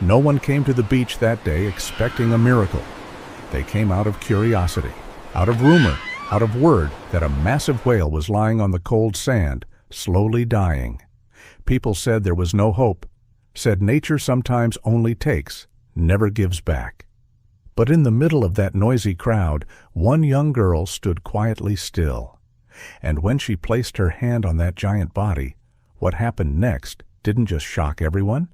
No one came to the beach that day expecting a miracle. They came out of curiosity, out of rumor, out of word that a massive whale was lying on the cold sand, slowly dying. People said there was no hope, said nature sometimes only takes, never gives back. But in the middle of that noisy crowd, one young girl stood quietly still. And when she placed her hand on that giant body, what happened next didn't just shock everyone.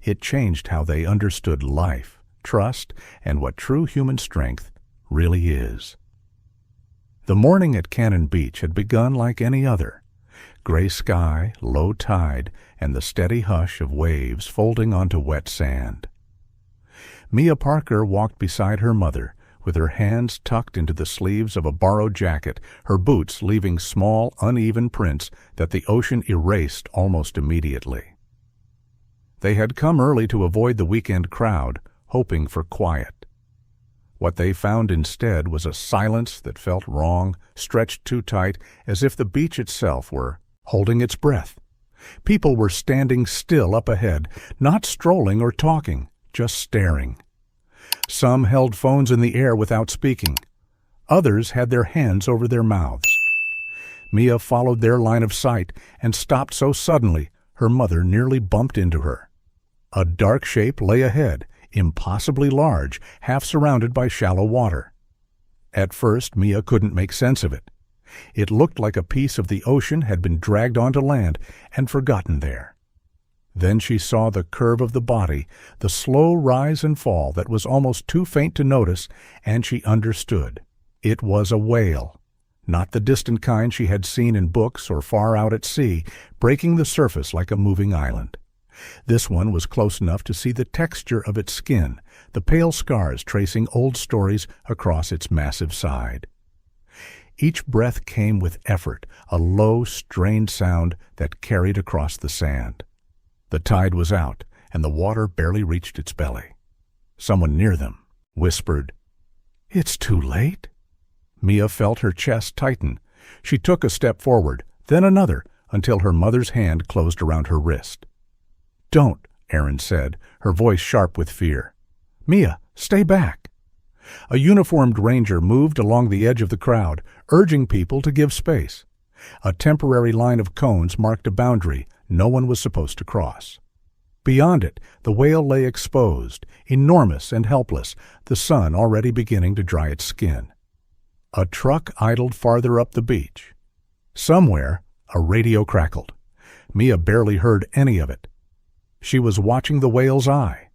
It changed how they understood life, trust, and what true human strength really is. The morning at Cannon Beach had begun like any other. Gray sky, low tide, and the steady hush of waves folding onto wet sand. Mia Parker walked beside her mother, with her hands tucked into the sleeves of a borrowed jacket, her boots leaving small, uneven prints that the ocean erased almost immediately. They had come early to avoid the weekend crowd, hoping for quiet. What they found instead was a silence that felt wrong, stretched too tight, as if the beach itself were holding its breath. People were standing still up ahead, not strolling or talking, just staring. Some held phones in the air without speaking. Others had their hands over their mouths. Mia followed their line of sight and stopped so suddenly her mother nearly bumped into her. A dark shape lay ahead, impossibly large, half surrounded by shallow water. At first, Mia couldn't make sense of it. It looked like a piece of the ocean had been dragged onto land and forgotten there. Then she saw the curve of the body, the slow rise and fall that was almost too faint to notice, and she understood. It was a whale, not the distant kind she had seen in books or far out at sea, breaking the surface like a moving island. This one was close enough to see the texture of its skin, the pale scars tracing old stories across its massive side. Each breath came with effort, a low, strained sound that carried across the sand. The tide was out, and the water barely reached its belly. Someone near them whispered, "It's too late." Mia felt her chest tighten. She took a step forward, then another, until her mother's hand closed around her wrist. "Don't," Erin said, her voice sharp with fear. "Mia, stay back." A uniformed ranger moved along the edge of the crowd, urging people to give space. A temporary line of cones marked a boundary no one was supposed to cross. Beyond it, the whale lay exposed, enormous and helpless, the sun already beginning to dry its skin. A truck idled farther up the beach. Somewhere, a radio crackled. Mia barely heard any of it. She was watching the whale's eye.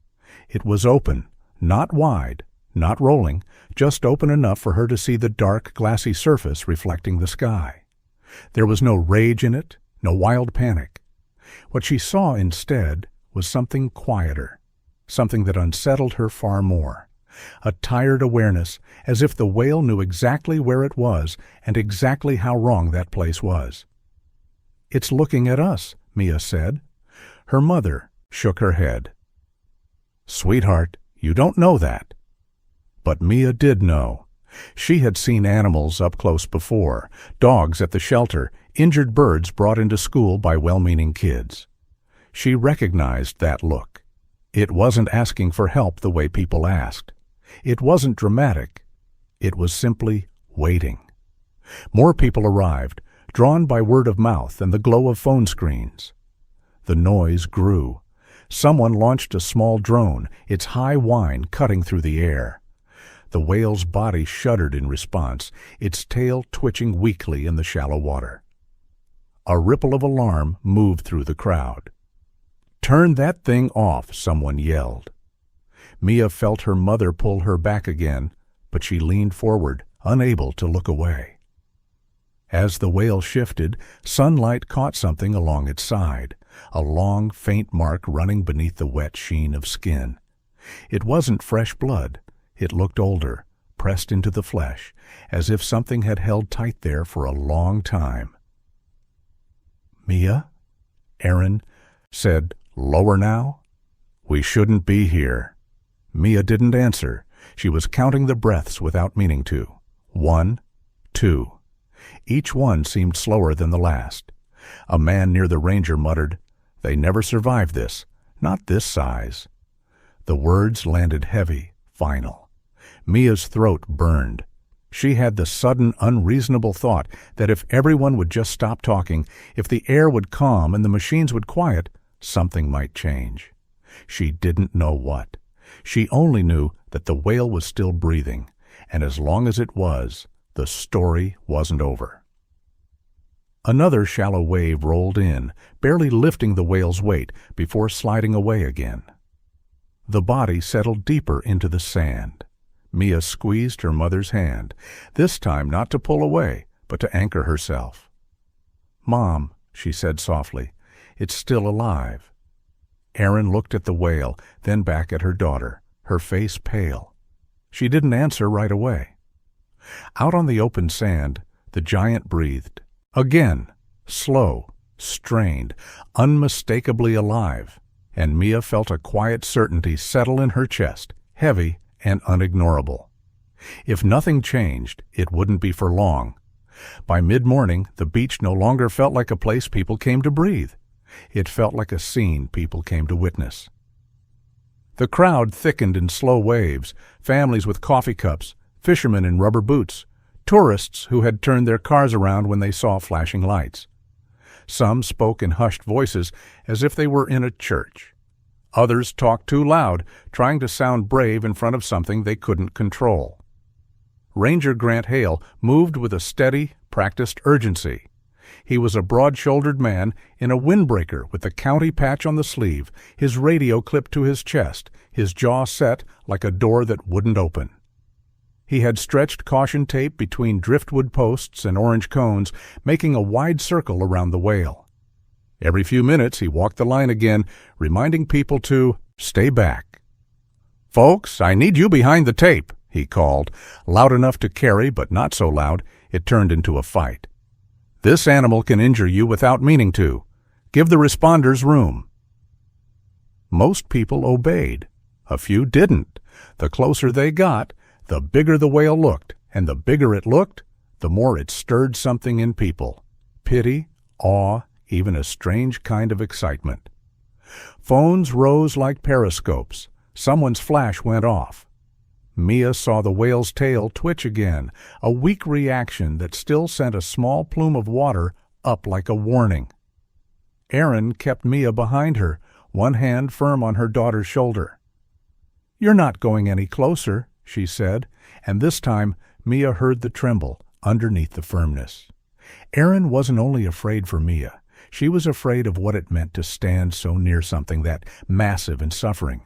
It was open, not wide, not rolling, just open enough for her to see the dark, glassy surface reflecting the sky. There was no rage in it, no wild panic. What she saw instead was something quieter, something that unsettled her far more. A tired awareness, as if the whale knew exactly where it was and exactly how wrong that place was. "It's looking at us," Mia said. Her mother shook her head. "Sweetheart, you don't know that." But Mia did know. She had seen animals up close before, dogs at the shelter, injured birds brought into school by well-meaning kids. She recognized that look. It wasn't asking for help the way people asked. It wasn't dramatic. It was simply waiting. More people arrived, drawn by word of mouth and the glow of phone screens. The noise grew. Someone launched a small drone, its high whine cutting through the air. The whale's body shuddered in response, its tail twitching weakly in the shallow water. A ripple of alarm moved through the crowd. "Turn that thing off," someone yelled. Mia felt her mother pull her back again, but she leaned forward, unable to look away. As the whale shifted, sunlight caught something along its side, a long, faint mark running beneath the wet sheen of skin. It wasn't fresh blood. It looked older, pressed into the flesh, as if something had held tight there for a long time. "Mia?" Erin said, "Lower now?" "We shouldn't be here." Mia didn't answer. She was counting the breaths without meaning to. 1, 2. Each one seemed slower than the last. A man near the ranger muttered, "They never survived this. Not this size." The words landed heavy, final. Mia's throat burned. She had the sudden, unreasonable thought that if everyone would just stop talking, if the air would calm and the machines would quiet, something might change. She didn't know what. She only knew that the whale was still breathing, and as long as it was, the story wasn't over. Another shallow wave rolled in, barely lifting the whale's weight before sliding away again. The body settled deeper into the sand. Mia squeezed her mother's hand, this time not to pull away, but to anchor herself. "Mom," she said softly, "it's still alive." Erin looked at the whale, then back at her daughter, her face pale. She didn't answer right away. Out on the open sand, the giant breathed. Again, slow, strained, unmistakably alive, and Mia felt a quiet certainty settle in her chest, heavy and unignorable. If nothing changed, it wouldn't be for long. By mid-morning, the beach no longer felt like a place people came to breathe. It felt like a scene people came to witness. The crowd thickened in slow waves, families with coffee cups, fishermen in rubber boots, tourists who had turned their cars around when they saw flashing lights. Some spoke in hushed voices as if they were in a church. Others talked too loud, trying to sound brave in front of something they couldn't control. Ranger Grant Hale moved with a steady, practiced urgency. He was a broad-shouldered man in a windbreaker with the county patch on the sleeve, his radio clipped to his chest, his jaw set like a door that wouldn't open. He had stretched caution tape between driftwood posts and orange cones, making a wide circle around the whale. Every few minutes he walked the line again, reminding people to stay back. "Folks, I need you behind the tape," he called, loud enough to carry but not so loud it turned into a fight. "This animal can injure you without meaning to. Give the responders room." Most people obeyed. A few didn't. The closer they got, the bigger the whale looked, and the bigger it looked, the more it stirred something in people. Pity, awe, even a strange kind of excitement. Phones rose like periscopes. Someone's flash went off. Mia saw the whale's tail twitch again, a weak reaction that still sent a small plume of water up like a warning. Erin kept Mia behind her, one hand firm on her daughter's shoulder. "You're not going any closer," she said, and this time Mia heard the tremble underneath the firmness. Erin wasn't only afraid for Mia. She was afraid of what it meant to stand so near something that massive and suffering.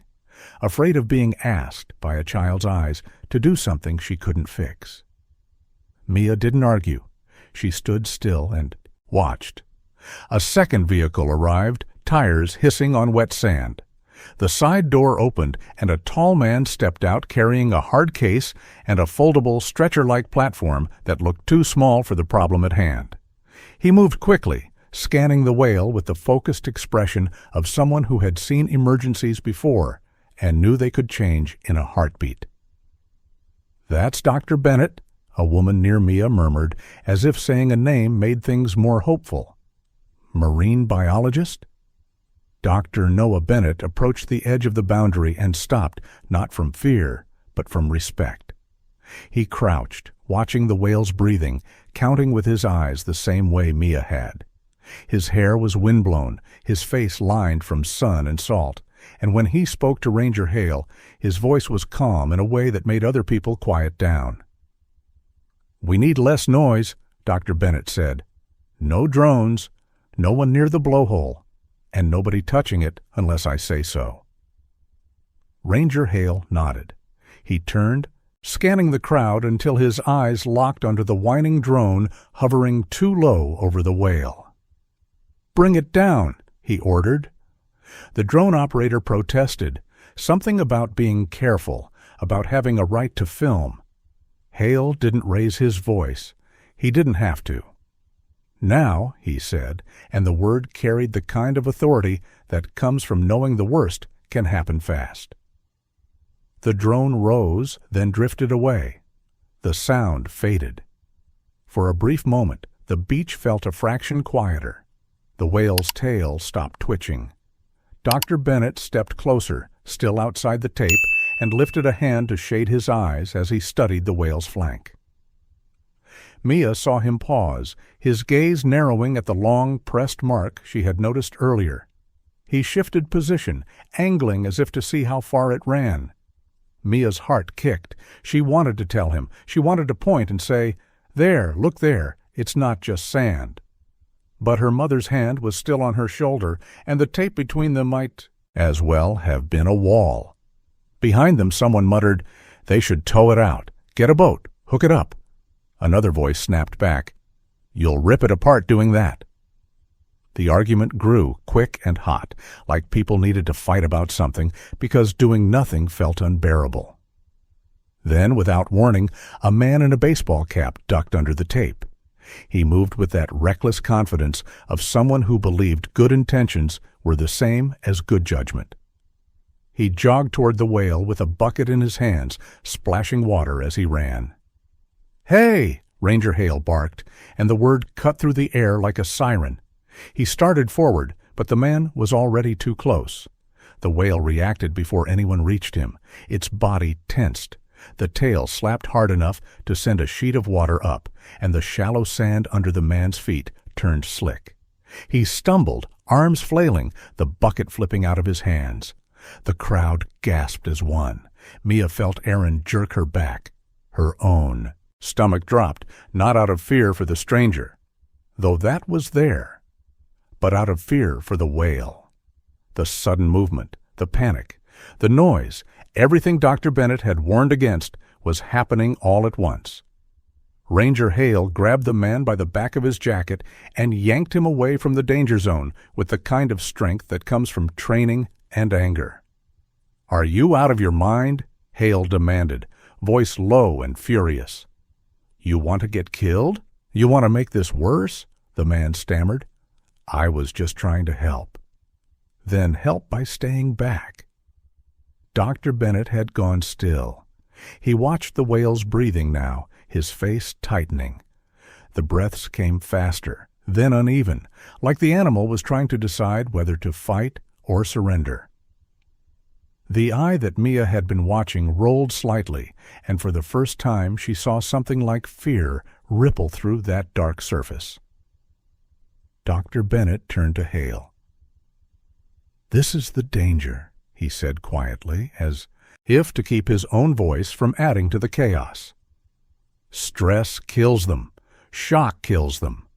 Afraid of being asked, by a child's eyes, to do something she couldn't fix. Mia didn't argue. She stood still and watched. A second vehicle arrived, tires hissing on wet sand. The side door opened, and a tall man stepped out carrying a hard case and a foldable stretcher-like platform that looked too small for the problem at hand. He moved quickly, scanning the whale with the focused expression of someone who had seen emergencies before and knew they could change in a heartbeat. "That's Dr. Bennett," a woman near Mia murmured, as if saying a name made things more hopeful. "Marine biologist?" Dr. Noah Bennett approached the edge of the boundary and stopped, not from fear, but from respect. He crouched, watching the whale's breathing, counting with his eyes the same way Mia had. His hair was windblown, his face lined from sun and salt, and when he spoke to Ranger Hale, his voice was calm in a way that made other people quiet down. "We need less noise," Dr. Bennett said. "No drones, no one near the blowhole, and nobody touching it unless I say so." Ranger Hale nodded. He turned, scanning the crowd until his eyes locked onto the whining drone hovering too low over the whale. "Bring it down," he ordered. The drone operator protested, something about being careful, about having a right to film. Hale didn't raise his voice. He didn't have to. "Now," he said, and the word carried the kind of authority that comes from knowing the worst can happen fast. The drone rose, then drifted away. The sound faded. For a brief moment, the beach felt a fraction quieter. The whale's tail stopped twitching. Dr. Bennett stepped closer, still outside the tape, and lifted a hand to shade his eyes as he studied the whale's flank. Mia saw him pause, his gaze narrowing at the long, pressed mark she had noticed earlier. He shifted position, angling as if to see how far it ran. Mia's heart kicked. She wanted to tell him. She wanted to point and say, "There, look there, it's not just sand." But her mother's hand was still on her shoulder, and the tape between them might as well have been a wall. Behind them someone muttered, "They should tow it out. Get a boat. Hook it up." Another voice snapped back, "You'll rip it apart doing that." The argument grew, quick and hot, like people needed to fight about something because doing nothing felt unbearable. Then, without warning, a man in a baseball cap ducked under the tape. He moved with that reckless confidence of someone who believed good intentions were the same as good judgment. He jogged toward the whale with a bucket in his hands, splashing water as he ran. "Hey!" Ranger Hale barked, and the word cut through the air like a siren. He started forward, but the man was already too close. The whale reacted before anyone reached him. Its body tensed. The tail slapped hard enough to send a sheet of water up, and the shallow sand under the man's feet turned slick. He stumbled, arms flailing, the bucket flipping out of his hands. The crowd gasped as one. Mia felt Aaron jerk her back. Her own stomach dropped, not out of fear for the stranger, though that was there, but out of fear for the whale. The sudden movement, the panic, the noise, everything Dr. Bennett had warned against was happening all at once. Ranger Hale grabbed the man by the back of his jacket and yanked him away from the danger zone with the kind of strength that comes from training and anger. "Are you out of your mind?" Hale demanded, voice low and furious. "You want to get killed? You want to make this worse?" the man stammered. "I was just trying to help." "Then help by staying back." Dr. Bennett had gone still. He watched the whale's breathing now, his face tightening. The breaths came faster, then uneven, like the animal was trying to decide whether to fight or surrender. The eye that Mia had been watching rolled slightly, and for the first time she saw something like fear ripple through that dark surface. Dr. Bennett turned to Hale. "This is the danger," he said quietly, as if to keep his own voice from adding to the chaos. "Stress kills them. Shock kills them."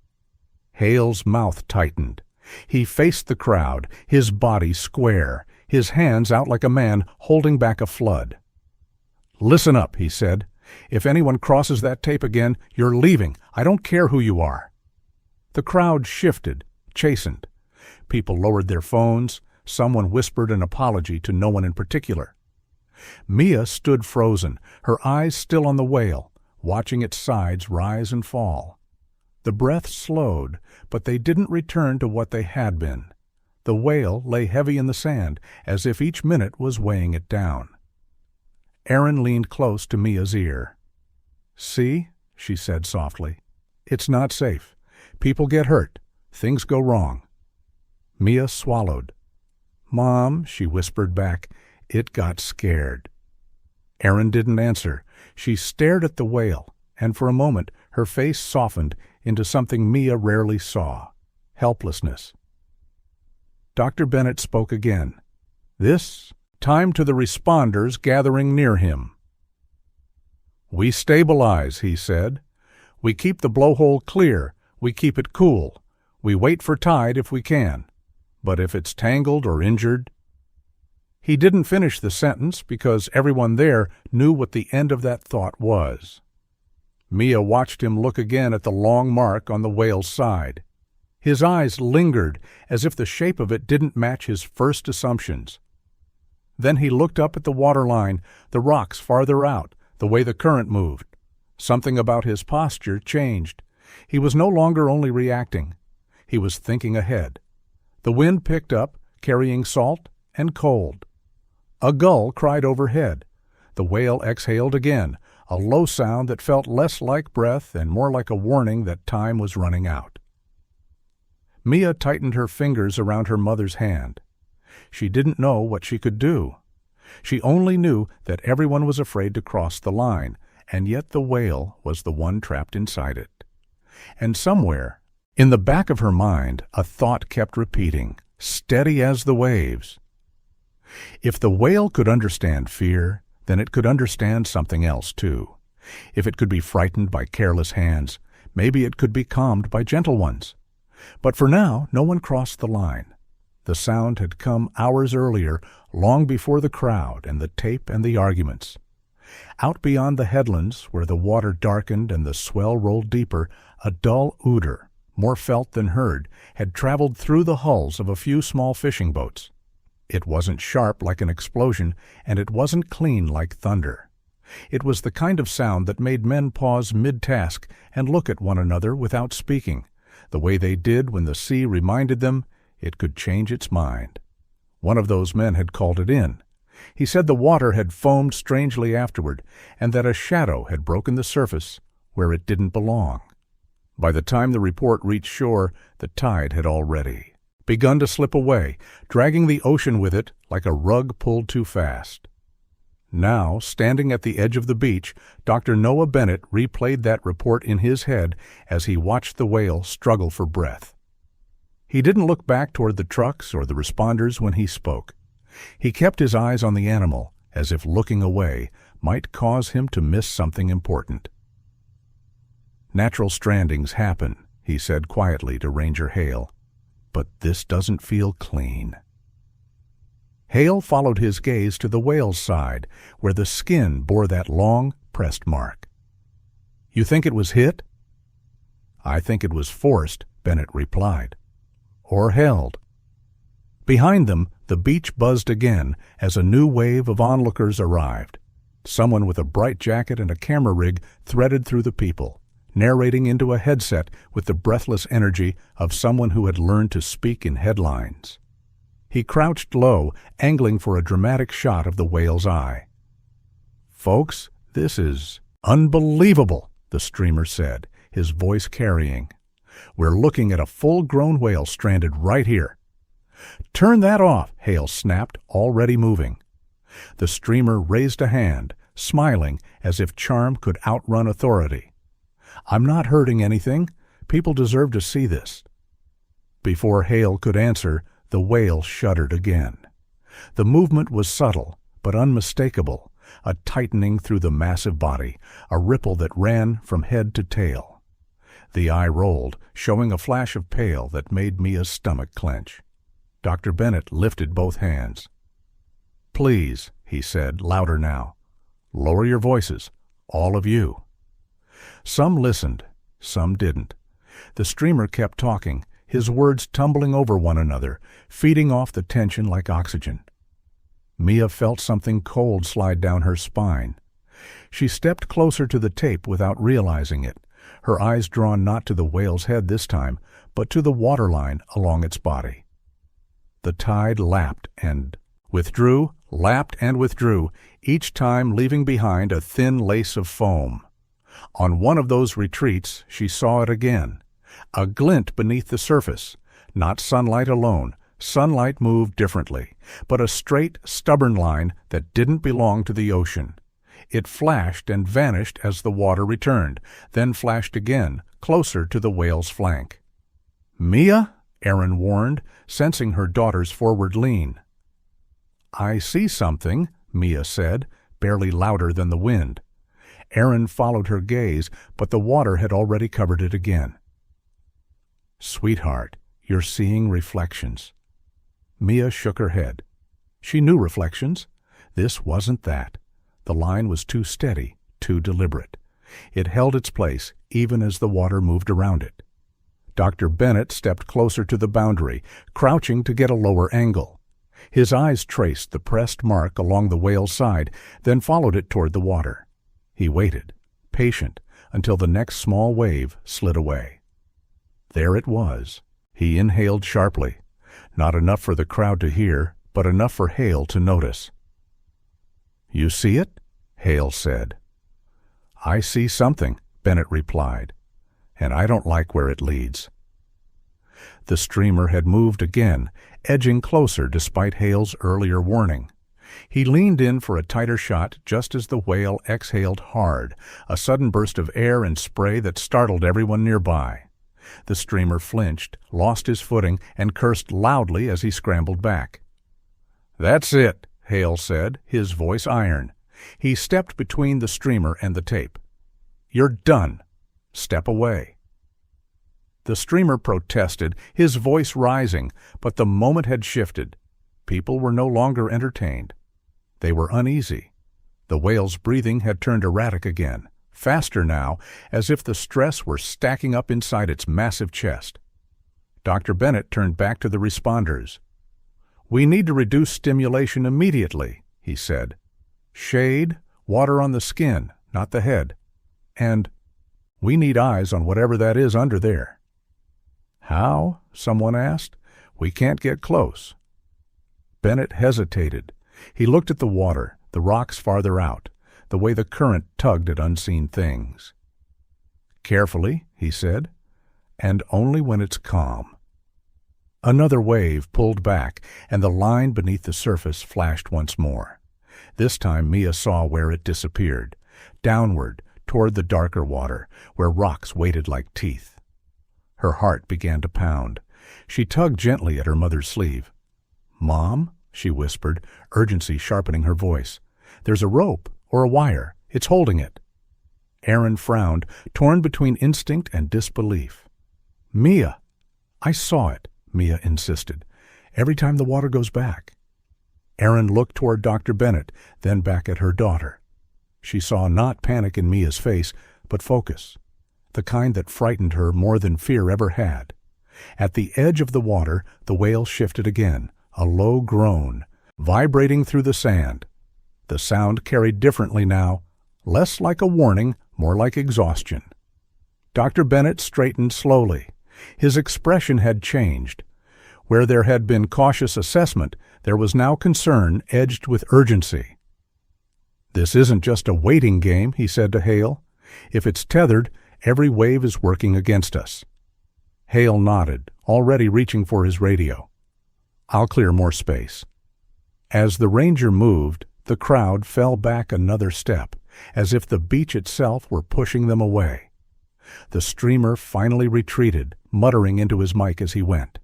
Hale's mouth tightened. He faced the crowd, his body square, his hands out like a man holding back a flood. "Listen up," he said. "If anyone crosses that tape again, you're leaving. I don't care who you are." The crowd shifted, chastened. People lowered their phones. Someone whispered an apology to no one in particular. Mia stood frozen, her eyes still on the whale, watching its sides rise and fall. The breath slowed, but they didn't return to what they had been. The whale lay heavy in the sand, as if each minute was weighing it down. Aaron leaned close to Mia's ear. "See," she said softly, "it's not safe. People get hurt. Things go wrong." Mia swallowed. "Mom," she whispered back, "it got scared." Aaron didn't answer. She stared at the whale, and for a moment her face softened into something Mia rarely saw, helplessness. Dr. Bennett spoke again. This time to the responders gathering near him. "We stabilize," he said. "We keep the blowhole clear. We keep it cool. We wait for tide if we can. But if it's tangled or injured..." He didn't finish the sentence because everyone there knew what the end of that thought was. Mia watched him look again at the long mark on the whale's side. His eyes lingered as if the shape of it didn't match his first assumptions. Then he looked up at the waterline, the rocks farther out, the way the current moved. Something about his posture changed. He was no longer only reacting. He was thinking ahead. The wind picked up, carrying salt and cold. A gull cried overhead. The whale exhaled again, a low sound that felt less like breath and more like a warning that time was running out. Mia tightened her fingers around her mother's hand. She didn't know what she could do. She only knew that everyone was afraid to cross the line, and yet the whale was the one trapped inside it. And somewhere, in the back of her mind, a thought kept repeating, steady as the waves. If the whale could understand fear, then it could understand something else too. If it could be frightened by careless hands, maybe it could be calmed by gentle ones. But for now, no one crossed the line. The sound had come hours earlier, long before the crowd and the tape and the arguments. Out beyond the headlands, where the water darkened and the swell rolled deeper, a dull odor, more felt than heard, had traveled through the hulls of a few small fishing boats. It wasn't sharp like an explosion, and it wasn't clean like thunder. It was the kind of sound that made men pause mid-task and look at one another without speaking, the way they did when the sea reminded them it could change its mind. One of those men had called it in. He said the water had foamed strangely afterward, and that a shadow had broken the surface where it didn't belong. By the time the report reached shore, the tide had already begun to slip away, dragging the ocean with it like a rug pulled too fast. Now, standing at the edge of the beach, Dr. Noah Bennett replayed that report in his head as he watched the whale struggle for breath. He didn't look back toward the trucks or the responders when he spoke. He kept his eyes on the animal, as if looking away might cause him to miss something important. "Natural strandings happen," he said quietly to Ranger Hale, "but this doesn't feel clean." Hale followed his gaze to the whale's side, where the skin bore that long, pressed mark. "You think it was hit?" "I think it was forced," Bennett replied. "Or held." Behind them, the beach buzzed again as a new wave of onlookers arrived. Someone with a bright jacket and a camera rig threaded through the people, narrating into a headset with the breathless energy of someone who had learned to speak in headlines. He crouched low, angling for a dramatic shot of the whale's eye. "Folks, this is unbelievable," the streamer said, his voice carrying. "We're looking at a full-grown whale stranded right here." "Turn that off," Hale snapped, already moving. The streamer raised a hand, smiling as if charm could outrun authority. "I'm not hurting anything. People deserve to see this." Before Hale could answer, the whale shuddered again. The movement was subtle, but unmistakable, a tightening through the massive body, a ripple that ran from head to tail. The eye rolled, showing a flash of pale that made Mia's stomach clench. Dr. Bennett lifted both hands. "Please," he said, louder now. "Lower your voices, all of you." Some listened, some didn't. The streamer kept talking, his words tumbling over one another, feeding off the tension like oxygen. Mia felt something cold slide down her spine. She stepped closer to the tape without realizing it, her eyes drawn not to the whale's head this time, but to the waterline along its body. The tide lapped and withdrew, lapped and withdrew, each time leaving behind a thin lace of foam. On one of those retreats, she saw it again. A glint beneath the surface. Not sunlight alone. Sunlight moved differently, but a straight, stubborn line that didn't belong to the ocean. It flashed and vanished as the water returned, then flashed again, closer to the whale's flank. "Mia?" Aaron warned, sensing her daughter's forward lean. "I see something," Mia said, barely louder than the wind. Aaron followed her gaze, but the water had already covered it again. "Sweetheart, you're seeing reflections." Mia shook her head. She knew reflections. This wasn't that. The line was too steady, too deliberate. It held its place, even as the water moved around it. Dr. Bennett stepped closer to the boundary, crouching to get a lower angle. His eyes traced the pressed mark along the whale's side, then followed it toward the water. He waited, patient, until the next small wave slid away. There it was. He inhaled sharply. Not enough for the crowd to hear, but enough for Hale to notice. "You see it?" Hale said. "I see something," Bennett replied, "and I don't like where it leads." The streamer had moved again, edging closer despite Hale's earlier warning. He leaned in for a tighter shot just as the whale exhaled hard, a sudden burst of air and spray that startled everyone nearby. The streamer flinched, lost his footing, and cursed loudly as he scrambled back. "That's it," Hale said, his voice iron. He stepped between the streamer and the tape. "You're done. Step away." The streamer protested, his voice rising, but the moment had shifted. People were no longer entertained. They were uneasy. The whale's breathing had turned erratic again, faster now, as if the stress were stacking up inside its massive chest. Dr. Bennett turned back to the responders. "We need to reduce stimulation immediately," he said. "Shade, water on the skin, not the head. And we need eyes on whatever that is under there." "How?" someone asked. "We can't get close." Bennett hesitated. He looked at the water, the rocks farther out, the way the current tugged at unseen things. "Carefully," he said, "and only when it's calm." Another wave pulled back, and the line beneath the surface flashed once more. This time Mia saw where it disappeared, downward, toward the darker water, where rocks waited like teeth. Her heart began to pound. She tugged gently at her mother's sleeve. "Mom," she whispered, urgency sharpening her voice. "There's a rope, or a wire. It's holding it." Aaron frowned, torn between instinct and disbelief. "Mia!" "I saw it," Mia insisted. "Every time the water goes back." Aaron looked toward Dr. Bennett, then back at her daughter. She saw not panic in Mia's face, but focus, the kind that frightened her more than fear ever had. At the edge of the water, the whale shifted again, a low groan, vibrating through the sand. The sound carried differently now, less like a warning, more like exhaustion. Dr. Bennett straightened slowly. His expression had changed. Where there had been cautious assessment, there was now concern edged with urgency. "This isn't just a waiting game," he said to Hale. "If it's tethered, every wave is working against us." Hale nodded, already reaching for his radio. "I'll clear more space." As the ranger moved, the crowd fell back another step, as if the beach itself were pushing them away. The streamer finally retreated, muttering into his mic as he went.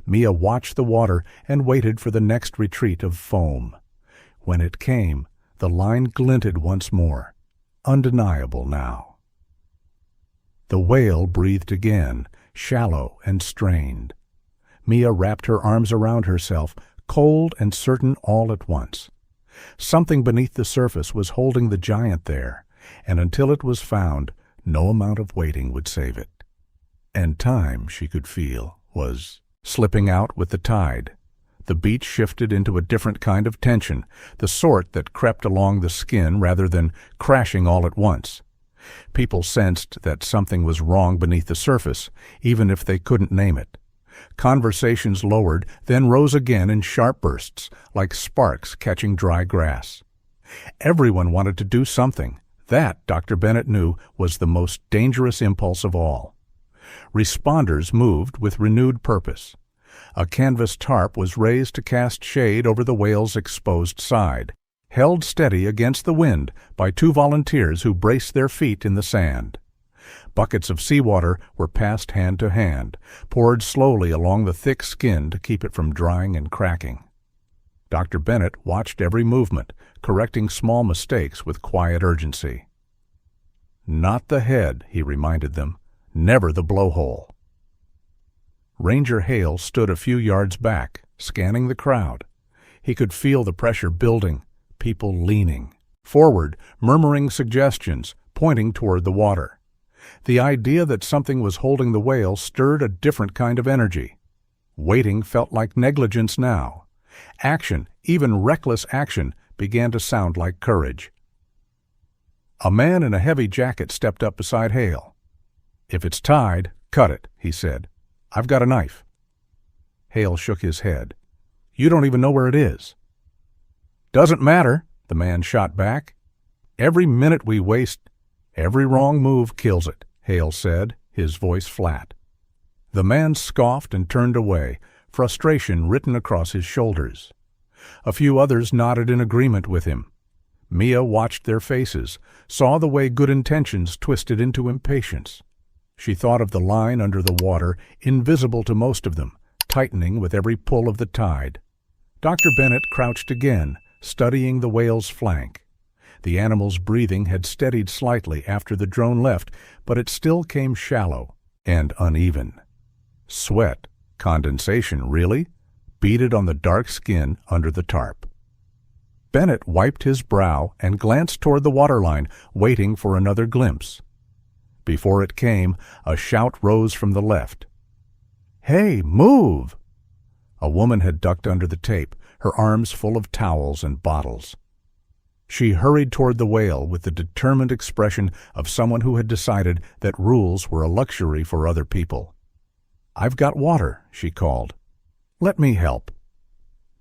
Mia watched the water and waited for the next retreat of foam. When it came, the line glinted once more, undeniable now. The whale breathed again, shallow and strained. Mia wrapped her arms around herself, cold and certain all at once. Something beneath the surface was holding the giant there, and until it was found, no amount of waiting would save it. And time, she could feel, was slipping out with the tide. The beach shifted into a different kind of tension, the sort that crept along the skin rather than crashing all at once. People sensed that something was wrong beneath the surface, even if they couldn't name it. Conversations lowered, then rose again in sharp bursts, like sparks catching dry grass. Everyone wanted to do something. That, Dr. Bennett knew, was the most dangerous impulse of all. Responders moved with renewed purpose. A canvas tarp was raised to cast shade over the whale's exposed side, held steady against the wind by two volunteers who braced their feet in the sand. Buckets of seawater were passed hand to hand, poured slowly along the thick skin to keep it from drying and cracking. Dr. Bennett watched every movement, correcting small mistakes with quiet urgency. "Not the head," he reminded them. "Never the blowhole." Ranger Hale stood a few yards back, scanning the crowd. He could feel the pressure building, people leaning forward, murmuring suggestions, pointing toward the water. The idea that something was holding the whale stirred a different kind of energy. Waiting felt like negligence now. Action, even reckless action, began to sound like courage. A man in a heavy jacket stepped up beside Hale. "If it's tied, cut it," he said. "I've got a knife." Hale shook his head. "You don't even know where it is." "Doesn't matter," the man shot back. "Every minute we waste, every wrong move kills it," Hale said, his voice flat. The man scoffed and turned away, frustration written across his shoulders. A few others nodded in agreement with him. Mia watched their faces, saw the way good intentions twisted into impatience. She thought of the line under the water, invisible to most of them, tightening with every pull of the tide. Dr. Bennett crouched again, studying the whale's flank. The animal's breathing had steadied slightly after the drone left, but it still came shallow and uneven. Sweat, condensation, really, beaded on the dark skin under the tarp. Bennett wiped his brow and glanced toward the waterline, waiting for another glimpse. Before it came, a shout rose from the left. "Hey, move!" A woman had ducked under the tape, her arms full of towels and bottles. She hurried toward the whale with the determined expression of someone who had decided that rules were a luxury for other people. "I've got water," she called. "Let me help."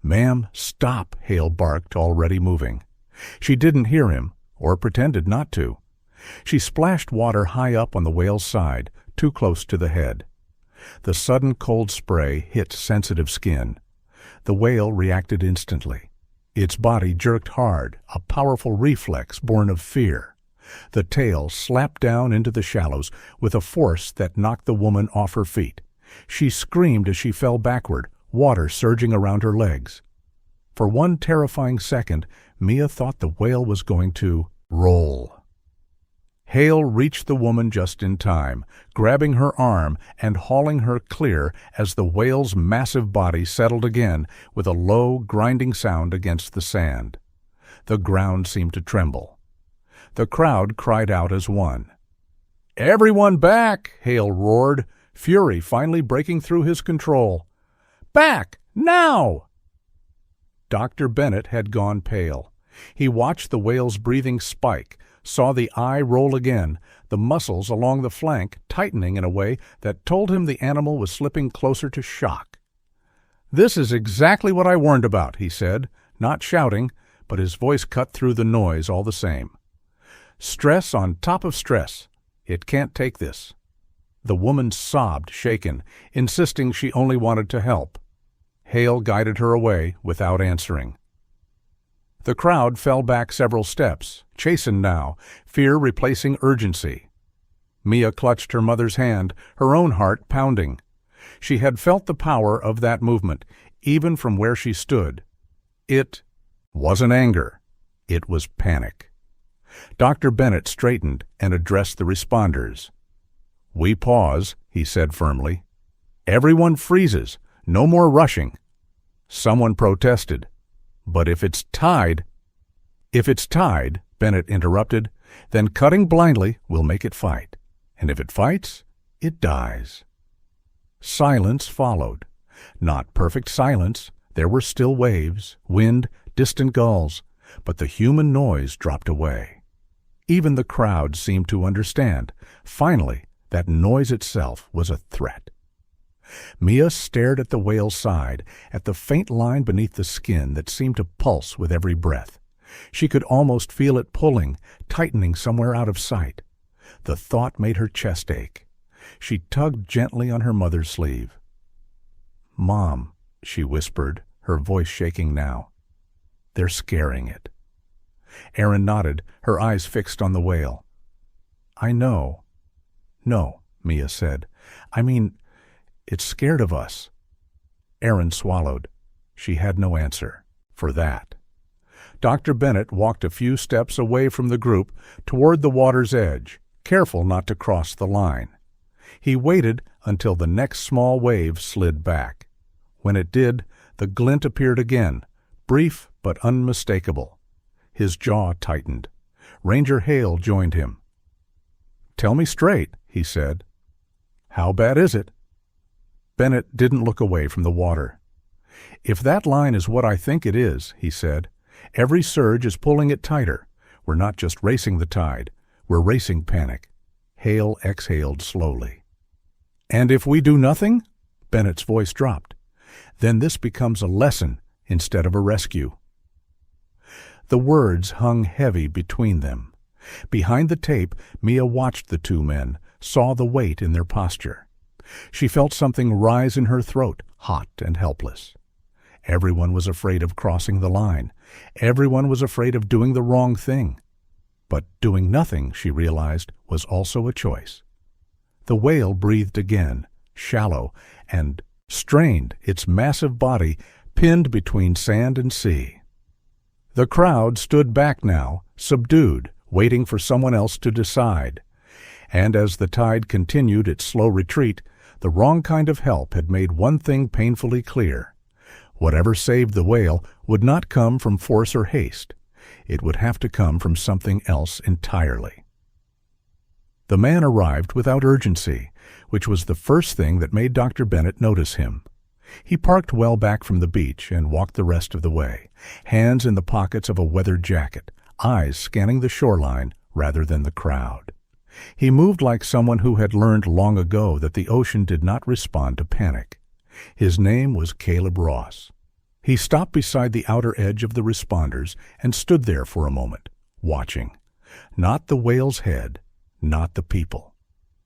"Ma'am, stop," Hale barked, already moving. She didn't hear him, or pretended not to. She splashed water high up on the whale's side, too close to the head. The sudden cold spray hit sensitive skin. The whale reacted instantly. Its body jerked hard, a powerful reflex born of fear. The tail slapped down into the shallows with a force that knocked the woman off her feet. She screamed as she fell backward, water surging around her legs. For one terrifying second, Mia thought the whale was going to roll. Hale reached the woman just in time, grabbing her arm and hauling her clear as the whale's massive body settled again with a low, grinding sound against the sand. The ground seemed to tremble. The crowd cried out as one. "Everyone back!" Hale roared, fury finally breaking through his control. "Back! Now!" Dr. Bennett had gone pale. He watched the whale's breathing spike, saw the eye roll again, the muscles along the flank tightening in a way that told him the animal was slipping closer to shock. "This is exactly what I warned about," he said, not shouting, but his voice cut through the noise all the same. "Stress on top of stress. It can't take this." The woman sobbed, shaken, insisting she only wanted to help. Hale guided her away without answering. The crowd fell back several steps, chastened now, fear replacing urgency. Mia clutched her mother's hand, her own heart pounding. She had felt the power of that movement, even from where she stood. It wasn't anger. It was panic. Dr. Bennett straightened and addressed the responders. "We pause," he said firmly. "Everyone freezes. No more rushing." Someone protested. "But if it's tied—" "If it's tied," Bennett interrupted, "then cutting blindly will make it fight. And if it fights, it dies." Silence followed. Not perfect silence. There were still waves, wind, distant gulls, but the human noise dropped away. Even the crowd seemed to understand. Finally, that noise itself was a threat. Mia stared at the whale's side, at the faint line beneath the skin that seemed to pulse with every breath. She could almost feel it pulling, tightening somewhere out of sight. The thought made her chest ache. She tugged gently on her mother's sleeve. "Mom," she whispered, her voice shaking now. "They're scaring it." Erin nodded, her eyes fixed on the whale. "I know." "No," Mia said. "I mean, it's scared of us." Erin swallowed. She had no answer for that. Dr. Bennett walked a few steps away from the group toward the water's edge, careful not to cross the line. He waited until the next small wave slid back. When it did, the glint appeared again, brief but unmistakable. His jaw tightened. Ranger Hale joined him. "Tell me straight," he said. "How bad is it?" Bennett didn't look away from the water. "If that line is what I think it is," he said, "every surge is pulling it tighter. We're not just racing the tide. We're racing panic." Hale exhaled slowly. "And if we do nothing?" Bennett's voice dropped. "Then this becomes a lesson instead of a rescue." The words hung heavy between them. Behind the tape, Mia watched the two men, saw the weight in their posture. She felt something rise in her throat, hot and helpless. Everyone was afraid of crossing the line. Everyone was afraid of doing the wrong thing. But doing nothing, she realized, was also a choice. The whale breathed again, shallow and strained, its massive body pinned between sand and sea. The crowd stood back now, subdued, waiting for someone else to decide. And as the tide continued its slow retreat, the wrong kind of help had made one thing painfully clear. Whatever saved the whale would not come from force or haste. It would have to come from something else entirely. The man arrived without urgency, which was the first thing that made Dr. Bennett notice him. He parked well back from the beach and walked the rest of the way, hands in the pockets of a weathered jacket, eyes scanning the shoreline rather than the crowd. He moved like someone who had learned long ago that the ocean did not respond to panic. His name was Caleb Ross. He stopped beside the outer edge of the responders and stood there for a moment, watching. Not the whale's head, not the people.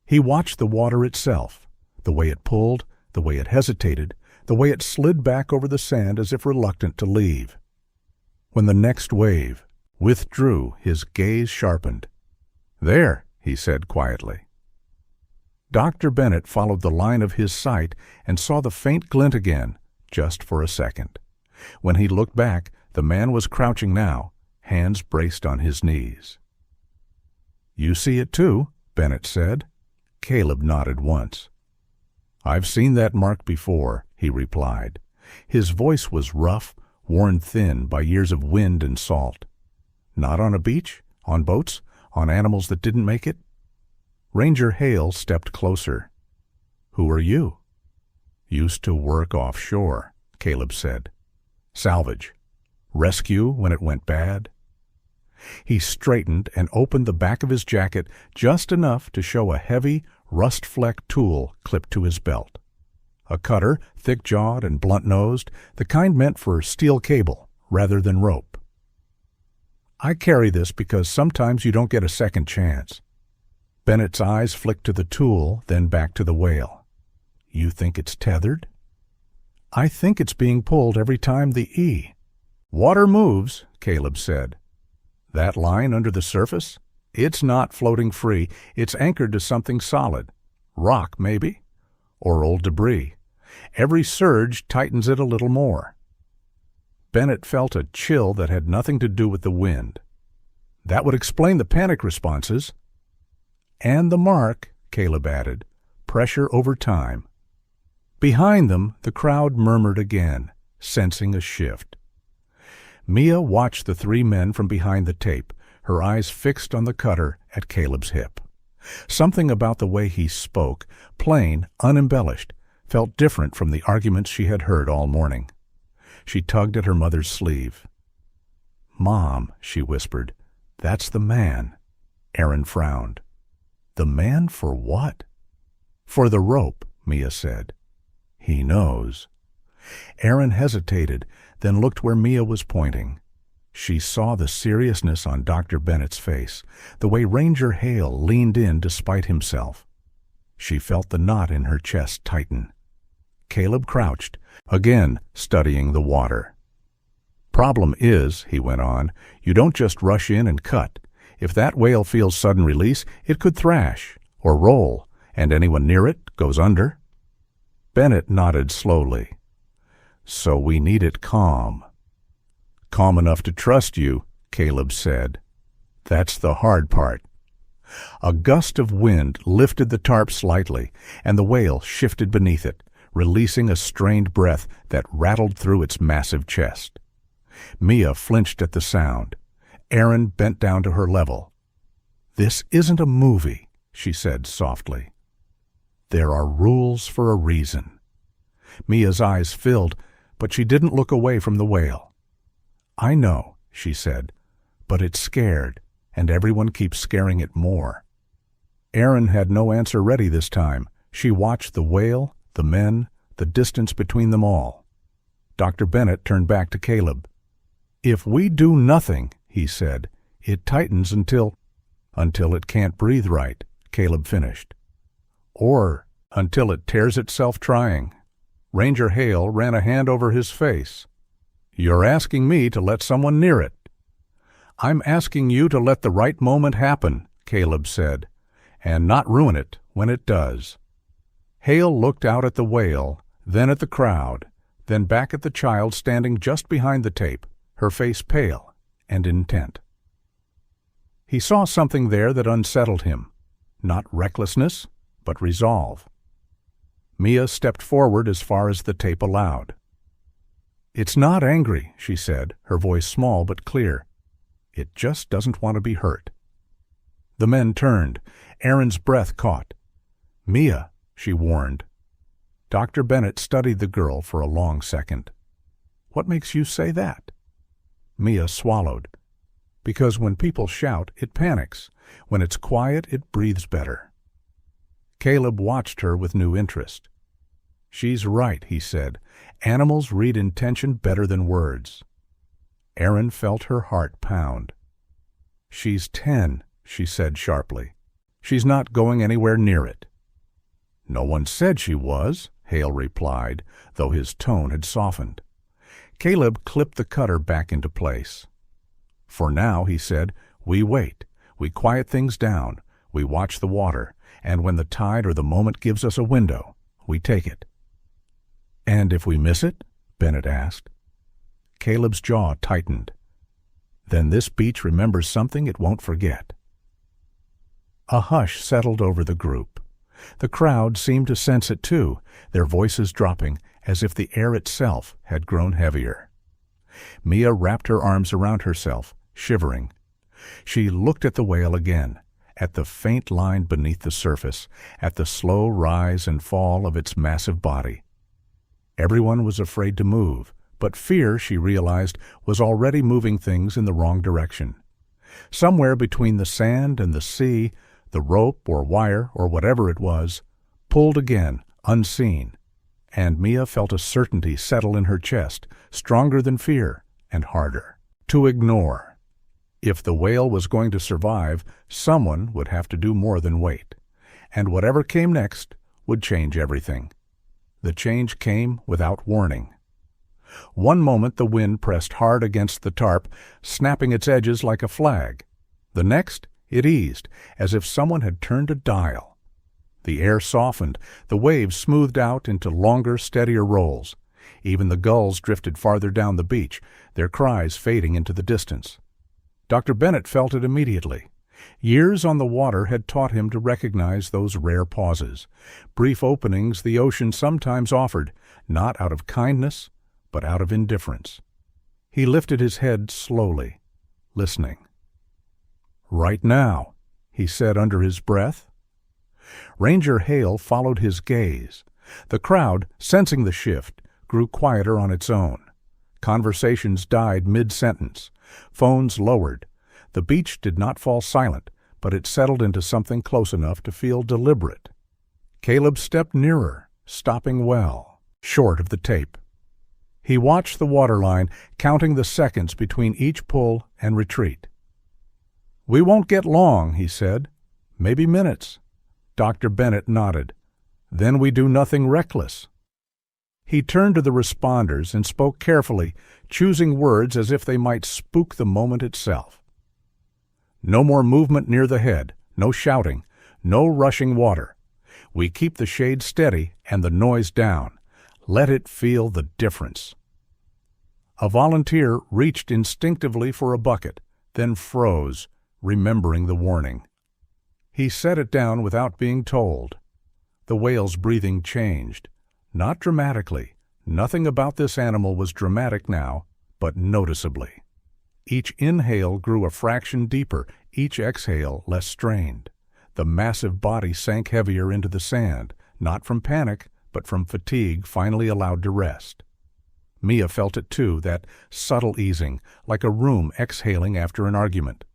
He watched the water itself, the way it pulled, the way it hesitated, the way it slid back over the sand as if reluctant to leave. When the next wave withdrew, his gaze sharpened. "There," he said quietly. Dr. Bennett followed the line of his sight and saw the faint glint again, just for a second. When he looked back, the man was crouching now, hands braced on his knees. "You see it too," Bennett said. Caleb nodded once. "I've seen that mark before," he replied. His voice was rough, worn thin by years of wind and salt. "Not on a beach? On boats? On animals that didn't make it?" Ranger Hale stepped closer. "Who are you?" "Used to work offshore," Caleb said. "Salvage. Rescue when it went bad." He straightened and opened the back of his jacket just enough to show a heavy, rust-flecked tool clipped to his belt. A cutter, thick-jawed and blunt-nosed, the kind meant for steel cable rather than rope. "I carry this because sometimes you don't get a second chance." Bennett's eyes flicked to the tool, then back to the whale. "You think it's tethered?" "I think it's being pulled every time the E." "Water moves," Caleb said. "That line under the surface? It's not floating free. It's anchored to something solid. Rock, maybe? Or old debris. Every surge tightens it a little more." Bennett felt a chill that had nothing to do with the wind. "That would explain the panic responses." "And the mark," Caleb added. "Pressure over time." Behind them, the crowd murmured again, sensing a shift. Mia watched the three men from behind the tape, her eyes fixed on the cutter at Caleb's hip. Something about the way he spoke, plain, unembellished, felt different from the arguments she had heard all morning. She tugged at her mother's sleeve. "Mom," she whispered, "that's the man." Aaron frowned. "The man for what?" "For the rope," Mia said. "He knows." Aaron hesitated, then looked where Mia was pointing. She saw the seriousness on Dr. Bennett's face, the way Ranger Hale leaned in despite himself. She felt the knot in her chest tighten. Caleb crouched, again studying the water. "Problem is," he went on, "you don't just rush in and cut. If that whale feels sudden release, it could thrash or roll, and anyone near it goes under." Bennett nodded slowly. "So we need it calm." "Calm enough to trust you," Caleb said. "That's the hard part." A gust of wind lifted the tarp slightly, and the whale shifted beneath it, releasing a strained breath that rattled through its massive chest. Mia flinched at the sound. Aaron bent down to her level. "This isn't a movie," she said softly. "There are rules for a reason." Mia's eyes filled, but she didn't look away from the whale. "I know," she said, "but it's scared, and everyone keeps scaring it more." Aaron had no answer ready this time. She watched the whale, the men, the distance between them all. Dr. Bennett turned back to Caleb. "If we do nothing," he said, "it tightens until it can't breathe right," Caleb finished. "Or until it tears itself trying. Ranger Hale ran a hand over his face. "You're asking me to let someone near it." "I'm asking you to let the right moment happen," Caleb said, "and not ruin it when it does." Hale looked out at the whale, then at the crowd, then back at the child standing just behind the tape, her face pale and intent. He saw something there that unsettled him, not recklessness, but resolve. Mia stepped forward as far as the tape allowed. "It's not angry," she said, her voice small but clear. "It just doesn't want to be hurt." The men turned. Aaron's breath caught. "Mia," she warned. Dr. Bennett studied the girl for a long second. "What makes you say that?" Mia swallowed. "Because when people shout, it panics. When it's quiet, it breathes better." Caleb watched her with new interest. "She's right," he said. "Animals read intention better than words." Aaron felt her heart pound. "She's 10, she said sharply. "She's not going anywhere near it." "No one said she was," Hale replied, though his tone had softened. Caleb clipped the cutter back into place. "For now," he said, "we wait. We quiet things down. We watch the water. And when the tide or the moment gives us a window, we take it." "And if we miss it?" Bennett asked. Caleb's jaw tightened. "Then this beach remembers something it won't forget." A hush settled over the group. The crowd seemed to sense it too, their voices dropping as if the air itself had grown heavier. Mia wrapped her arms around herself, shivering. She looked at the whale again, at the faint line beneath the surface, at the slow rise and fall of its massive body. Everyone was afraid to move, but fear, she realized, was already moving things in the wrong direction. Somewhere between the sand and the sea, the rope or wire or whatever it was, pulled again, unseen, and Mia felt a certainty settle in her chest, stronger than fear and harder. To ignore. If the whale was going to survive, someone would have to do more than wait, and whatever came next would change everything. The change came without warning. One moment the wind pressed hard against the tarp, snapping its edges like a flag. The next, it eased, as if someone had turned a dial. The air softened, the waves smoothed out into longer, steadier rolls. Even the gulls drifted farther down the beach, their cries fading into the distance. Dr. Bennett felt it immediately. Years on the water had taught him to recognize those rare pauses, brief openings the ocean sometimes offered, not out of kindness, but out of indifference. He lifted his head slowly, listening. "Right now," he said under his breath. Ranger Hale followed his gaze. The crowd, sensing the shift, grew quieter on its own. Conversations died mid-sentence. Phones lowered. The beach did not fall silent, but it settled into something close enough to feel deliberate. Caleb stepped nearer, stopping well, short of the tape. He watched the waterline, counting the seconds between each pull and retreat. "We won't get long," he said. "Maybe minutes." Dr. Bennett nodded. "Then we do nothing reckless." He turned to the responders and spoke carefully, choosing words as if they might spook the moment itself. "No more movement near the head, no shouting, no rushing water. We keep the shade steady and the noise down. Let it feel the difference." A volunteer reached instinctively for a bucket, then froze, remembering the warning. He set it down without being told. The whale's breathing changed. Not dramatically. Nothing about this animal was dramatic now, but noticeably. Each inhale grew a fraction deeper, each exhale less strained. The massive body sank heavier into the sand, not from panic, but from fatigue finally allowed to rest. Mia felt it too, that subtle easing, like a room exhaling after an argument.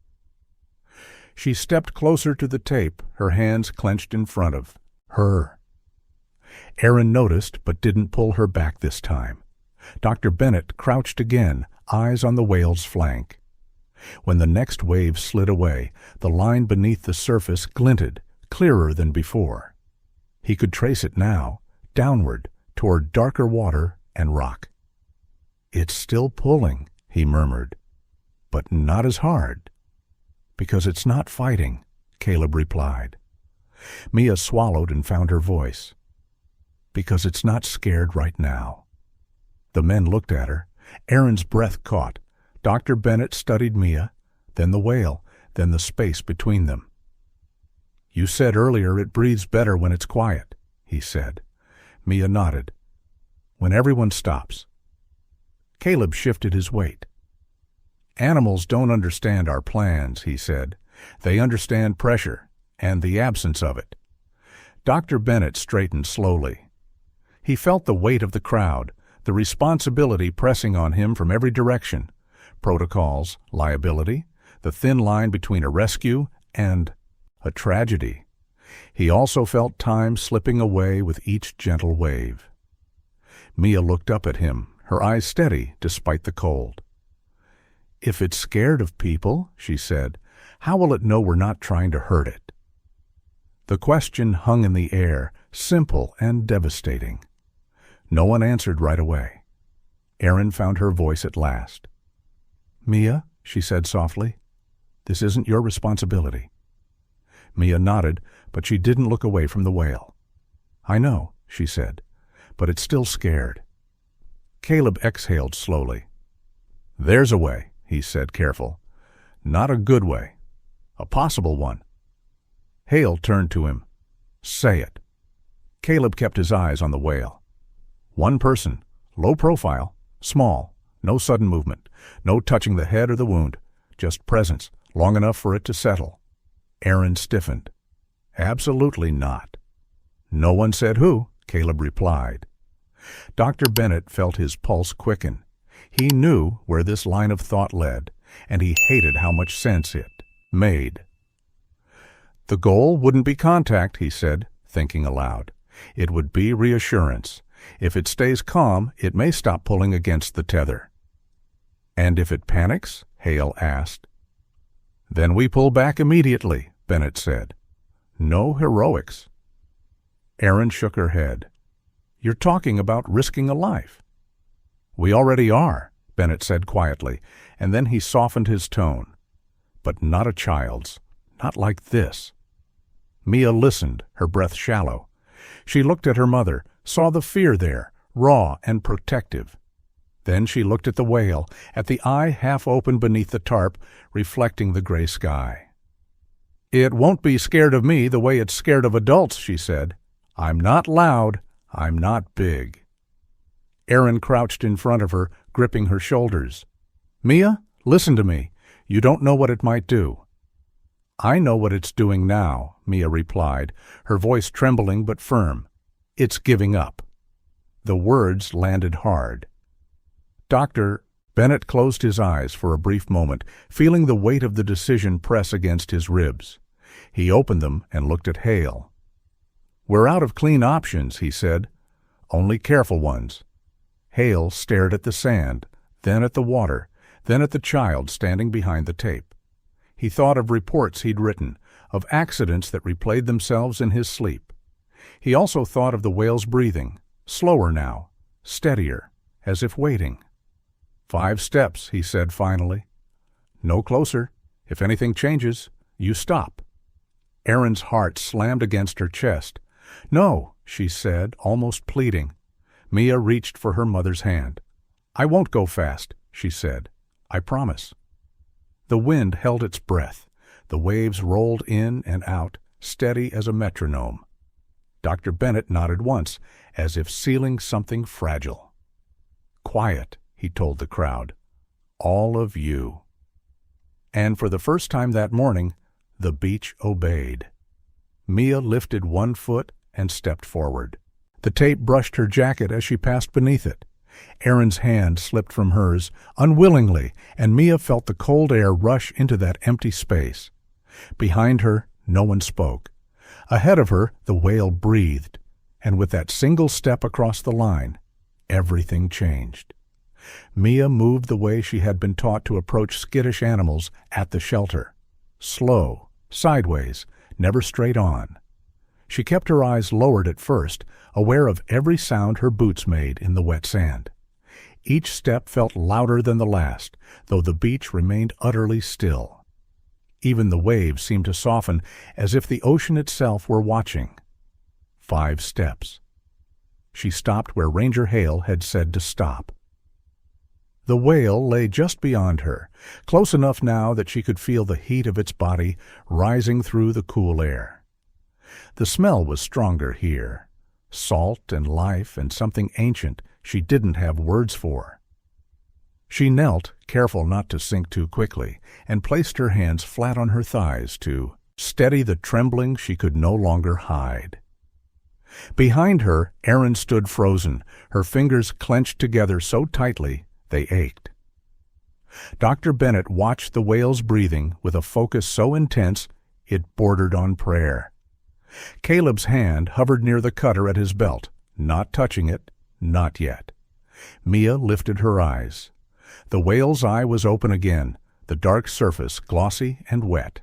She stepped closer to the tape, her hands clenched in front of her. Aaron noticed, but didn't pull her back this time. Dr. Bennett crouched again, eyes on the whale's flank. When the next wave slid away, the line beneath the surface glinted, clearer than before. He could trace it now, downward, toward darker water and rock. "It's still pulling," he murmured, "but not as hard." "Because it's not fighting," Caleb replied. Mia swallowed and found her voice. "Because it's not scared right now." The men looked at her. Aaron's breath caught. Dr. Bennett studied Mia, then the whale, then the space between them. "You said earlier it breathes better when it's quiet," he said. Mia nodded. "When everyone stops." Caleb shifted his weight. "Animals don't understand our plans," he said. "They understand pressure and the absence of it." Dr. Bennett straightened slowly. He felt the weight of the crowd, the responsibility pressing on him from every direction. Protocols, liability, the thin line between a rescue and a tragedy. He also felt time slipping away with each gentle wave. Mia looked up at him, her eyes steady despite the cold. "If it's scared of people," she said, "how will it know we're not trying to hurt it?" The question hung in the air, simple and devastating. No one answered right away. Aaron found her voice at last. "Mia," she said softly, "this isn't your responsibility." Mia nodded, but she didn't look away from the whale. "I know," she said, "but it's still scared." Caleb exhaled slowly. "There's a way," he said, careful. "Not a good way. A possible one." Hale turned to him. "Say it." Caleb kept his eyes on the whale. "One person, low profile, small, no sudden movement, no touching the head or the wound, just presence, long enough for it to settle." Aaron stiffened. "Absolutely not." "No one said who," Caleb replied. Dr. Bennett felt his pulse quicken. He knew where this line of thought led, and he hated how much sense it made. "The goal wouldn't be contact," he said, thinking aloud. "It would be reassurance. If it stays calm, it may stop pulling against the tether." "And if it panics?" Hale asked. "Then we pull back immediately," Bennett said. "No heroics." Aaron shook her head. "You're talking about risking a life." "We already are," Bennett said quietly, and then he softened his tone. "But not a child's. Not like this." Mia listened, her breath shallow. She looked at her mother, saw the fear there, raw and protective. Then she looked at the whale, at the eye half open beneath the tarp, reflecting the gray sky. "It won't be scared of me the way it's scared of adults," she said. "I'm not loud. I'm not big." Aaron crouched in front of her, gripping her shoulders. "Mia, listen to me. You don't know what it might do." "I know what it's doing now," Mia replied, her voice trembling but firm. "It's giving up." The words landed hard. Bennett closed his eyes for a brief moment, feeling the weight of the decision press against his ribs. He opened them and looked at Hale. "We're out of clean options," he said. "Only careful ones." Hale stared at the sand, then at the water, then at the child standing behind the tape. He thought of reports he'd written, of accidents that replayed themselves in his sleep. He also thought of the whale's breathing, slower now, steadier, as if waiting. "5 steps," he said finally. "No closer. If anything changes, you stop." Aaron's heart slammed against her chest. "No," she said, almost pleading. Mia reached for her mother's hand. "I won't go fast," she said. "I promise." The wind held its breath. The waves rolled in and out, steady as a metronome. Dr. Bennett nodded once, as if sealing something fragile. "Quiet," he told the crowd. "All of you." And for the first time that morning, the beach obeyed. Mia lifted one foot and stepped forward. The tape brushed her jacket as she passed beneath it. Aaron's hand slipped from hers, unwillingly, and Mia felt the cold air rush into that empty space. Behind her, no one spoke. Ahead of her, the whale breathed, and with that single step across the line, everything changed. Mia moved the way she had been taught to approach skittish animals at the shelter. Slow, sideways, never straight on. She kept her eyes lowered at first, aware of every sound her boots made in the wet sand. Each step felt louder than the last, though the beach remained utterly still. Even the waves seemed to soften, as if the ocean itself were watching. 5 steps. She stopped where Ranger Hale had said to stop. The whale lay just beyond her, close enough now that she could feel the heat of its body rising through the cool air. The smell was stronger here, salt and life and something ancient she didn't have words for. She knelt, careful not to sink too quickly, and placed her hands flat on her thighs to steady the trembling she could no longer hide. Behind her, Erin stood frozen, her fingers clenched together so tightly they ached. Dr. Bennett watched the whale's breathing with a focus so intense it bordered on prayer. Caleb's hand hovered near the cutter at his belt, not touching it, not yet. Mia lifted her eyes. The whale's eye was open again, the dark surface glossy and wet.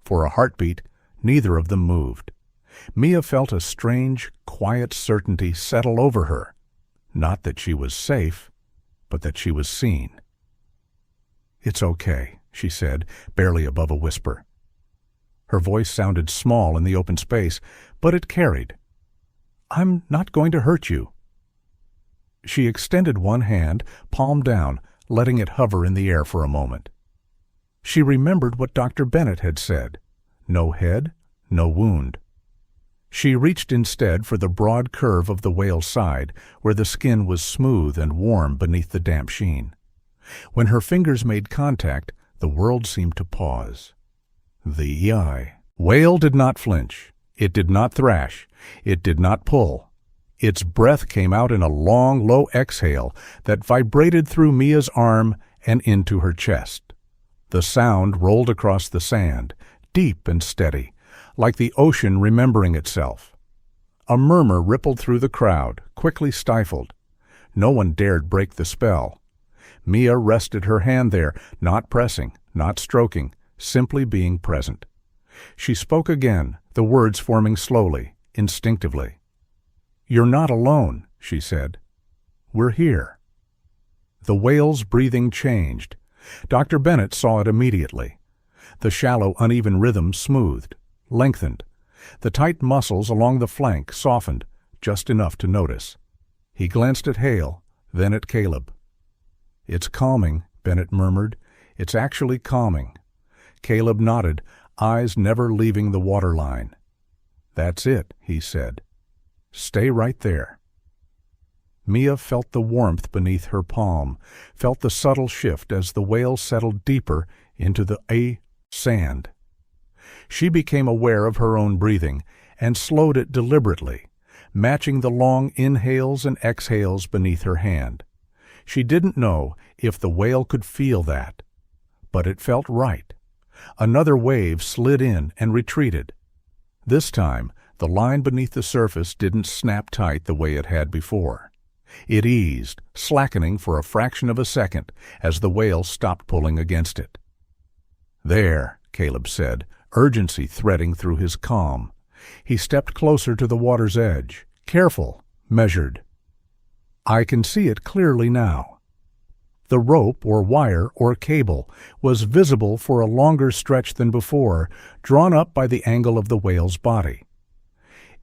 For a heartbeat, neither of them moved. Mia felt a strange, quiet certainty settle over her. Not that she was safe, but that she was seen. "It's okay," she said, barely above a whisper. Her voice sounded small in the open space, but it carried. "I'm not going to hurt you." She extended one hand, palm down, letting it hover in the air for a moment. She remembered what Dr. Bennett had said. No head, no wound. She reached instead for the broad curve of the whale's side, where the skin was smooth and warm beneath the damp sheen. When her fingers made contact, the world seemed to pause. The eye. Whale did not flinch. It did not thrash. It did not pull. Its breath came out in a long, low exhale that vibrated through Mia's arm and into her chest. The sound rolled across the sand, deep and steady, like the ocean remembering itself. A murmur rippled through the crowd, quickly stifled. No one dared break the spell. Mia rested her hand there, not pressing, not stroking, simply being present. She spoke again, the words forming slowly, instinctively. "You're not alone," she said. "We're here." The whale's breathing changed. Dr. Bennett saw it immediately. The shallow, uneven rhythm smoothed, lengthened. The tight muscles along the flank softened, just enough to notice. He glanced at Hale, then at Caleb. "It's calming," Bennett murmured. "It's actually calming." Caleb nodded, eyes never leaving the waterline. "That's it," he said. "Stay right there." Mia felt the warmth beneath her palm, felt the subtle shift as the whale settled deeper into the sand. She became aware of her own breathing and slowed it deliberately, matching the long inhales and exhales beneath her hand. She didn't know if the whale could feel that, but it felt right. Another wave slid in and retreated. This time, the line beneath the surface didn't snap tight the way it had before. It eased, slackening for a fraction of a second as the whale stopped pulling against it. "There," Caleb said, urgency threading through his calm. He stepped closer to the water's edge, careful, measured. "I can see it clearly now." The rope or wire or cable was visible for a longer stretch than before, drawn up by the angle of the whale's body.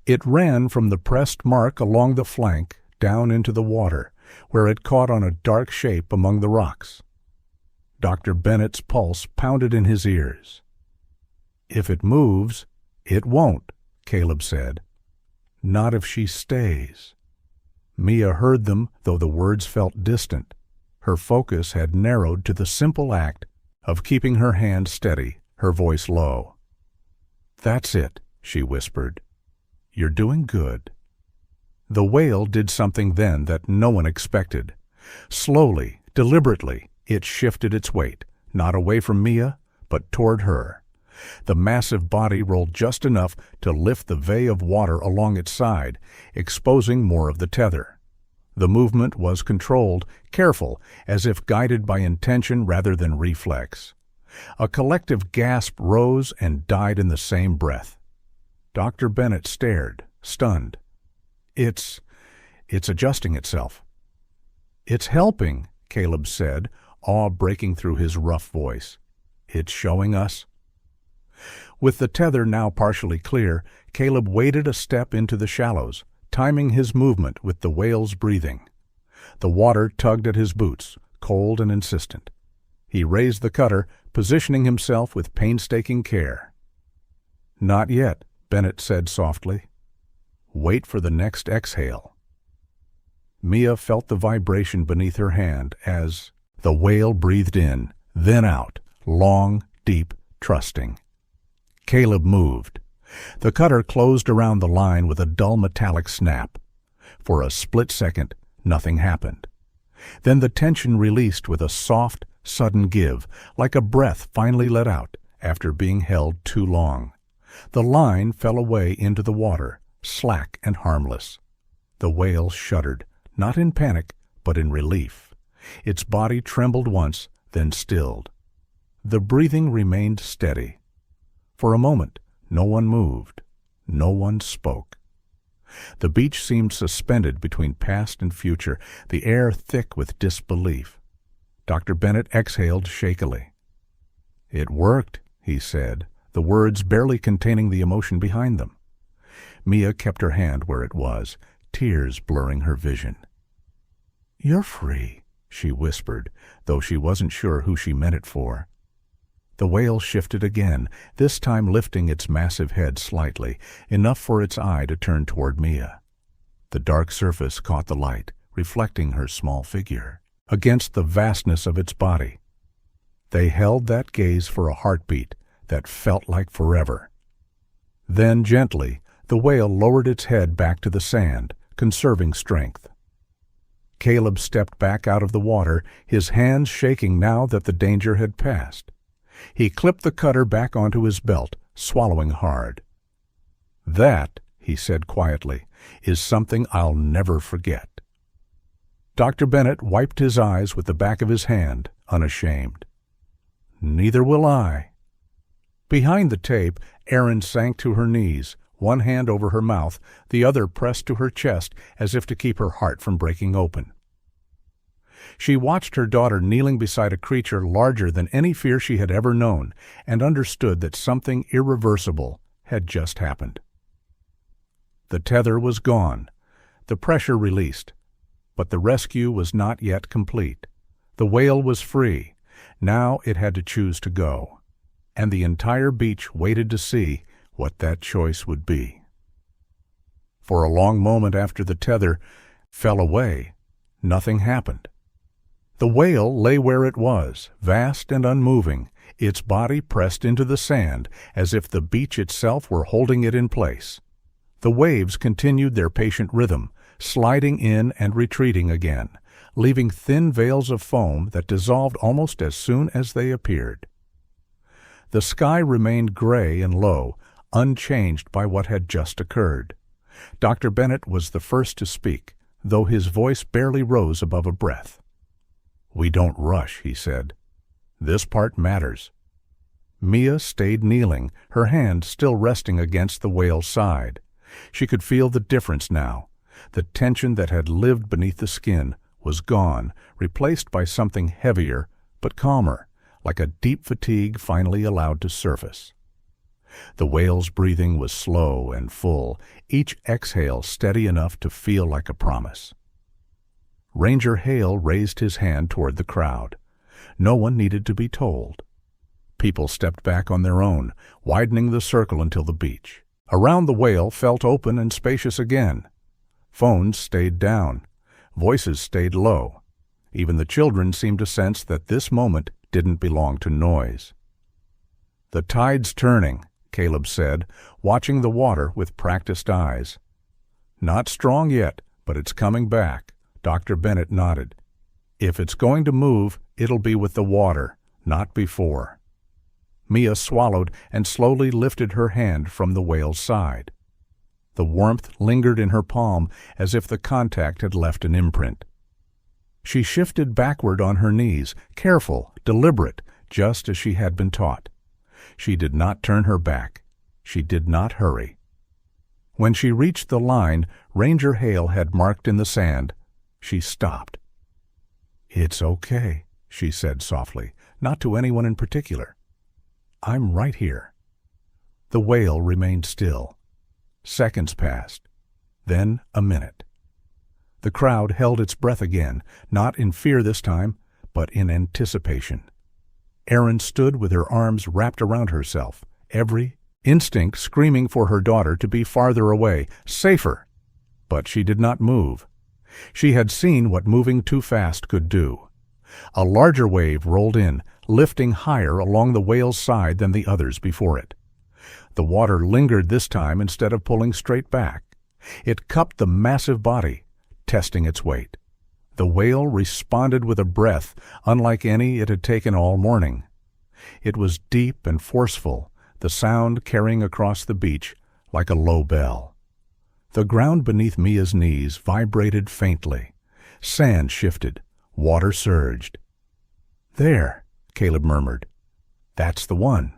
It ran from the pressed mark along the flank down into the water, where it caught on a dark shape among the rocks. Dr. Bennett's pulse pounded in his ears. "If it moves, it won't," Caleb said. "Not if she stays." Mia heard them, though the words felt distant. Her focus had narrowed to the simple act of keeping her hand steady, her voice low. "That's it," she whispered. "You're doing good." The whale did something then that no one expected. Slowly, deliberately, it shifted its weight, not away from Mia, but toward her. The massive body rolled just enough to lift the vey of water along its side, exposing more of the tether. The movement was controlled, careful, as if guided by intention rather than reflex. A collective gasp rose and died in the same breath. Dr. Bennett stared, stunned. It's adjusting itself. It's helping, Caleb said, awe breaking through his rough voice. It's showing us. With the tether now partially clear, Caleb waded a step into the shallows, timing his movement with the whale's breathing. The water tugged at his boots, cold and insistent. He raised the cutter, positioning himself with painstaking care. "Not yet," Bennett said softly. "Wait for the next exhale." Mia felt the vibration beneath her hand as the whale breathed in, then out, long, deep, trusting. Caleb moved. The cutter closed around the line with a dull metallic snap. For a split second, nothing happened. Then the tension released with a soft, sudden give, like a breath finally let out after being held too long. The line fell away into the water, slack and harmless. The whale shuddered, not in panic, but in relief. Its body trembled once, then stilled. The breathing remained steady. For a moment, no one moved. No one spoke. The beach seemed suspended between past and future, the air thick with disbelief. Dr. Bennett exhaled shakily. "It worked," he said, the words barely containing the emotion behind them. Mia kept her hand where it was, tears blurring her vision. "You're free," she whispered, though she wasn't sure who she meant it for. The whale shifted again, this time lifting its massive head slightly, enough for its eye to turn toward Mia. The dark surface caught the light, reflecting her small figure against the vastness of its body. They held that gaze for a heartbeat that felt like forever. Then, gently, the whale lowered its head back to the sand, conserving strength. Caleb stepped back out of the water, his hands shaking now that the danger had passed. He clipped the cutter back onto his belt, swallowing hard. "That," he said quietly, "is something I'll never forget." Dr. Bennett wiped his eyes with the back of his hand, unashamed. "Neither will I." Behind the tape, Erin sank to her knees, one hand over her mouth, the other pressed to her chest as if to keep her heart from breaking open. She watched her daughter kneeling beside a creature larger than any fear she had ever known, and understood that something irreversible had just happened. The tether was gone, the pressure released, but the rescue was not yet complete. The whale was free. Now it had to choose to go, and the entire beach waited to see what that choice would be. For a long moment after the tether fell away, nothing happened. The whale lay where it was, vast and unmoving, its body pressed into the sand as if the beach itself were holding it in place. The waves continued their patient rhythm, sliding in and retreating again, leaving thin veils of foam that dissolved almost as soon as they appeared. The sky remained gray and low, unchanged by what had just occurred. Dr. Bennett was the first to speak, though his voice barely rose above a breath. "We don't rush," he said. "This part matters." Mia stayed kneeling, her hand still resting against the whale's side. She could feel the difference now. The tension that had lived beneath the skin was gone, replaced by something heavier but calmer, like a deep fatigue finally allowed to surface. The whale's breathing was slow and full, each exhale steady enough to feel like a promise. Ranger Hale raised his hand toward the crowd. No one needed to be told. People stepped back on their own, widening the circle until the beach. Around the whale felt open and spacious again. Phones stayed down. Voices stayed low. Even the children seemed to sense that this moment didn't belong to noise. "The tide's turning," Caleb said, watching the water with practiced eyes. "Not strong yet, but it's coming back." Dr. Bennett nodded. "If it's going to move, it'll be with the water, not before." Mia swallowed and slowly lifted her hand from the whale's side. The warmth lingered in her palm as if the contact had left an imprint. She shifted backward on her knees, careful, deliberate, just as she had been taught. She did not turn her back. She did not hurry. When she reached the line Ranger Hale had marked in the sand, she stopped. "It's okay," she said softly, not to anyone in particular. "I'm right here." The whale remained still. Seconds passed, then a minute. The crowd held its breath again, not in fear this time, but in anticipation. Erin stood with her arms wrapped around herself, every instinct screaming for her daughter to be farther away, safer. But she did not move. She had seen what moving too fast could do. A larger wave rolled in, lifting higher along the whale's side than the others before it. The water lingered this time instead of pulling straight back. It cupped the massive body, testing its weight. The whale responded with a breath unlike any it had taken all morning. It was deep and forceful, the sound carrying across the beach like a low bell. The ground beneath Mia's knees vibrated faintly. Sand shifted. Water surged. "There," Caleb murmured. "That's the one."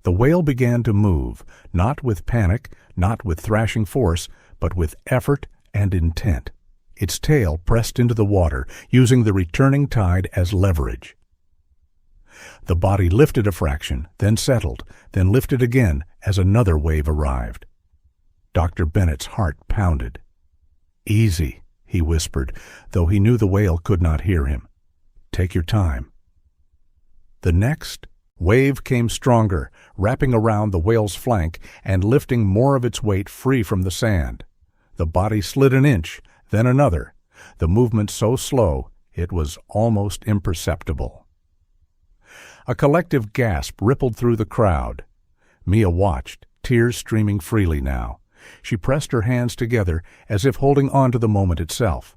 The whale began to move, not with panic, not with thrashing force, but with effort and intent. Its tail pressed into the water, using the returning tide as leverage. The body lifted a fraction, then settled, then lifted again as another wave arrived. Dr. Bennett's heart pounded. "Easy," he whispered, though he knew the whale could not hear him. "Take your time." The next wave came stronger, wrapping around the whale's flank and lifting more of its weight free from the sand. The body slid an inch, then another, the movement so slow it was almost imperceptible. A collective gasp rippled through the crowd. Mia watched, tears streaming freely now. She pressed her hands together as if holding on to the moment itself.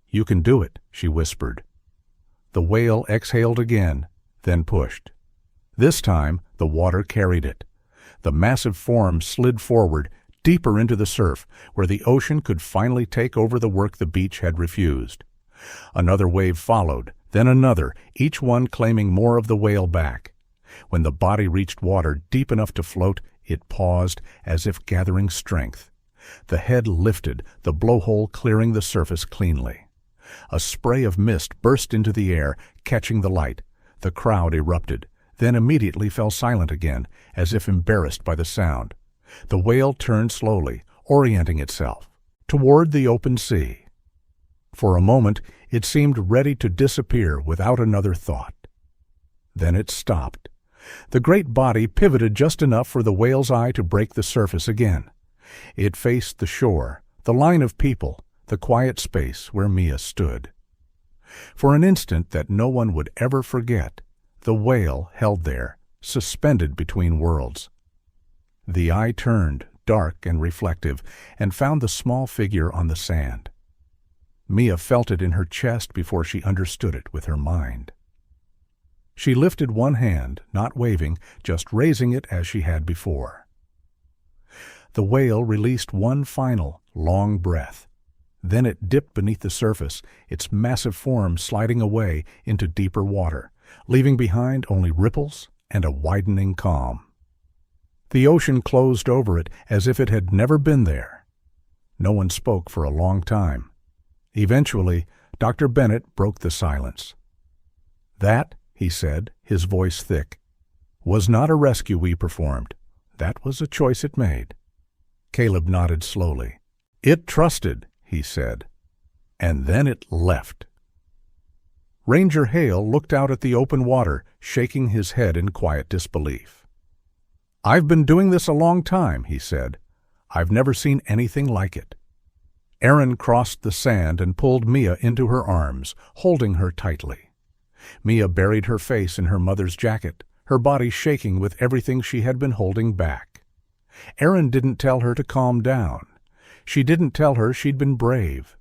"You can do it," she whispered. The whale exhaled again, then pushed. This time the water carried it. The massive form slid forward, deeper into the surf, where the ocean could finally take over the work the beach had refused. Another wave followed, then another, each one claiming more of the whale back. When the body reached water deep enough to float, it paused, as if gathering strength. The head lifted, the blowhole clearing the surface cleanly. A spray of mist burst into the air, catching the light. The crowd erupted, then immediately fell silent again, as if embarrassed by the sound. The whale turned slowly, orienting itself, toward the open sea. For a moment it seemed ready to disappear without another thought. Then it stopped. The great body pivoted just enough for the whale's eye to break the surface again. It faced the shore, the line of people, the quiet space where Mia stood. For an instant that no one would ever forget, the whale held there, suspended between worlds. The eye turned, dark and reflective, and found the small figure on the sand. Mia felt it in her chest before she understood it with her mind. She lifted one hand, not waving, just raising it as she had before. The whale released one final, long breath. Then it dipped beneath the surface, its massive form sliding away into deeper water, leaving behind only ripples and a widening calm. The ocean closed over it as if it had never been there. No one spoke for a long time. Eventually, Dr. Bennett broke the silence. "That," he said, his voice thick, "was not a rescue we performed. That was a choice it made." Caleb nodded slowly. "It trusted," he said, "and then it left." Ranger Hale looked out at the open water, shaking his head in quiet disbelief. "I've been doing this a long time," he said. "I've never seen anything like it." Erin crossed the sand and pulled Mia into her arms, holding her tightly. Mia buried her face in her mother's jacket, her body shaking with everything she had been holding back. Erin didn't tell her to calm down. She didn't tell her she'd been brave.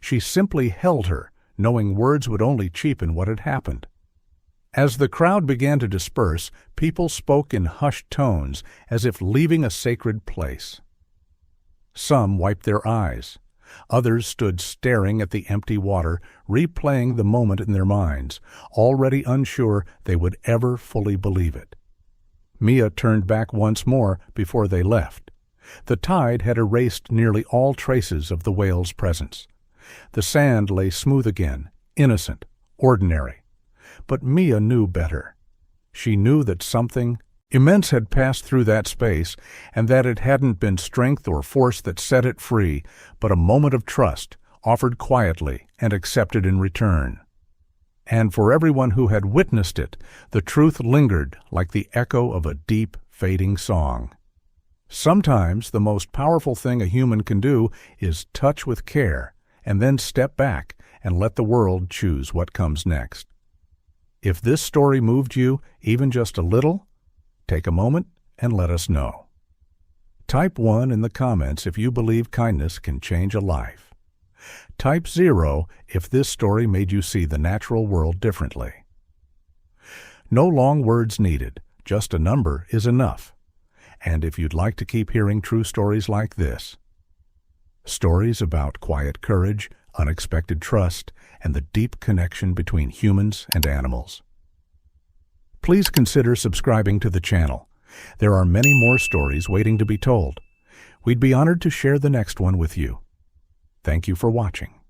She simply held her, knowing words would only cheapen what had happened. As the crowd began to disperse, people spoke in hushed tones, as if leaving a sacred place. Some wiped their eyes. Others stood staring at the empty water, replaying the moment in their minds, already unsure they would ever fully believe it. Mia turned back once more before they left. The tide had erased nearly all traces of the whale's presence. The sand lay smooth again, innocent, ordinary. But Mia knew better. She knew that something immense had passed through that space, and that it hadn't been strength or force that set it free, but a moment of trust, offered quietly and accepted in return. And for everyone who had witnessed it, the truth lingered like the echo of a deep, fading song. Sometimes the most powerful thing a human can do is touch with care, and then step back and let the world choose what comes next. If this story moved you, even just a little, take a moment and let us know. Type 1 in the comments if you believe kindness can change a life. Type 0 if this story made you see the natural world differently. No long words needed, just a number is enough. And if you'd like to keep hearing true stories like this, stories about quiet courage, unexpected trust, and the deep connection between humans and animals, please consider subscribing to the channel. There are many more stories waiting to be told. We'd be honored to share the next one with you. Thank you for watching.